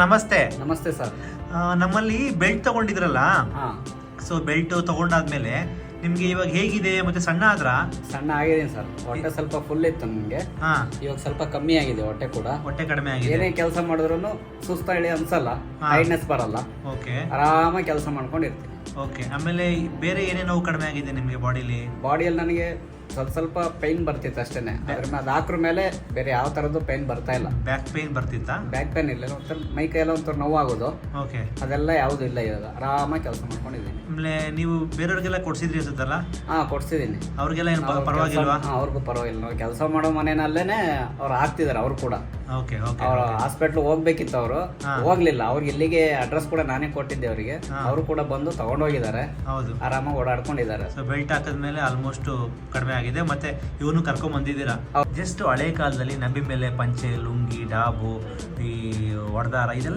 ನಮಸ್ತೆ. ನಮಸ್ತೆ ಸರ್. ನಮ್ಮಲ್ಲಿ ಬೆಲ್ಟ್ ತಗೊಂಡಿದ್ರಲ್ಲ, ಹಾಂ, ಸೊ ಬೆಲ್ಟ್ ತಗೊಂಡಾದ್ಮೇಲೆ ನಿಮ್ಗೆ ಇವಾಗ ಹೇಗಿದೆ? ಮತ್ತೆ ಸಣ್ಣ ಆದ್ರ? ಸಣ್ಣ ಆಗಿದ್ದೀನಿ ಸರ್. ಹೊಟ್ಟೆ ಸ್ವಲ್ಪ ಫುಲ್ ಇತ್ತು ನನಗೆ. ಹಾ, ಇವಾಗ ಸ್ವಲ್ಪ ಕಮ್ಮಿ ಆಗಿದೆ ಹೊಟ್ಟೆ ಕೂಡ. ಹೊಟ್ಟೆ ಕಡಿಮೆ ಆಗಿದೆ. ಏನೇ ಕೆಲಸ ಮಾಡಿದ್ರು ಸುಸ್ತ ಹೇಳಿ ಅನ್ಸಲ್ಲ, ಟೈರ್ಡ್ನೆಸ್ ಬರಲ್ಲ, ಓಕೆ ಆರಾಮಾಗಿ ಕೆಲಸ ಮಾಡ್ಕೊಂಡಿರ್ತೀನಿ. ಓಕೆ. ಆಮೇಲೆ ಬೇರೆ ಏನೇ ನೋವು ಕಡಿಮೆ ಆಗಿದೆ ನಿಮ್ಗೆ ಬಾಡಿಲಿ? ಬಾಡಿಯಲ್ಲಿ ನನಗೆ ಸ್ವಲ್ಪ ಪೈನ್ ಬರ್ತಿತ್ತು ಅಷ್ಟೇನೆ. ಅದು ಹಾಕ್ರ ಮೇಲೆ ಬೇರೆ ಯಾವ ತರದ್ದು ಪೈನ್ ಬರ್ತಾ ಇಲ್ಲ. ಬ್ಯಾಕ್ ಪೇನ್ ಬರ್ತಿತ್ತಾ? ಬ್ಯಾಕ್ ಪೈನ್ ಇಲ್ಲ, ಒಂಥರ ಮೈ ಕೈಯೆಲ್ಲ ಒಂಥರ ನೋವು ಆಗೋದು, ಓಕೆ. ಅದೆಲ್ಲ ಯಾವುದು ಇಲ್ಲ. ಇವಾಗ ಆರಾಮಾಗಿ ಕೆಲಸ ಮಾಡ್ಕೊಂಡಿದ್ದೀನಿ. ಆಮೇಲೆ ನೀವು ಬೇರೆಯವ್ರಿಗೆಲ್ಲ ಕೊಡ್ಸಿದ್ರಿ ಅನ್ಸುತ್ತಲ್ಲ? ಹಾಂ, ಕೊಡ್ಸಿದ್ದೀನಿ. ಅವ್ರಿಗೆಲ್ಲ ಏನು ಪರವಾಗಿಲ್ವಾ? ಅವ್ರಿಗೂ ಪರವಾಗಿಲ್ಲ. ನಾವು ಕೆಲಸ ಮಾಡೋ ಮನೆಯಲ್ಲೇನೆ ಅವ್ರು ಹಾಕ್ತಿದಾರೆ. ಅವ್ರು ಕೂಡ ಓಕೆ ಓಕೆ. ಅವ್ರು ಹಾಸ್ಪಿಟ್ಲ್ ಹೋಗ್ಬೇಕಿತ್ತು, ಅವರು ಹೋಗ್ಲಿಲ್ಲ. ಅವ್ರಿಗೆ ಇಲ್ಲಿಗೆ ಅಡ್ರೆಸ್ ಕೂಡ ನಾನೇ ಕೊಟ್ಟಿದ್ದೆ ಅವರಿಗೆ. ಅವರು ಕೂಡ ಬಂದು ತಗೊಂಡೋಗಿದ್ದಾರೆ, ಹೌದು. ಆರಾಮಾಗಿ ಓಡಾಡ್ಕೊಂಡಿದ್ದಾರೆ. ಸೊ ಬೆಲ್ಟ್ ಹಾಕಿದ್ಮೇಲೆ ಆಲ್ಮೋಸ್ಟ್ ಕಡಿಮೆ ಆಗಿದೆ. ಮತ್ತೆ ಇವನು ಕರ್ಕೊಂಡ್ ಬಂದಿದ್ದೀರಾ. ಜಸ್ಟ್ ಹಳೆ ಕಾಲದಲ್ಲಿ ನಂಬಿ ಮೇಲೆ ಪಂಚೆ, ಲುಂಗಿ, ಡಾಬು, ಈ ಒಡದಾರ ಇದೆಲ್ಲ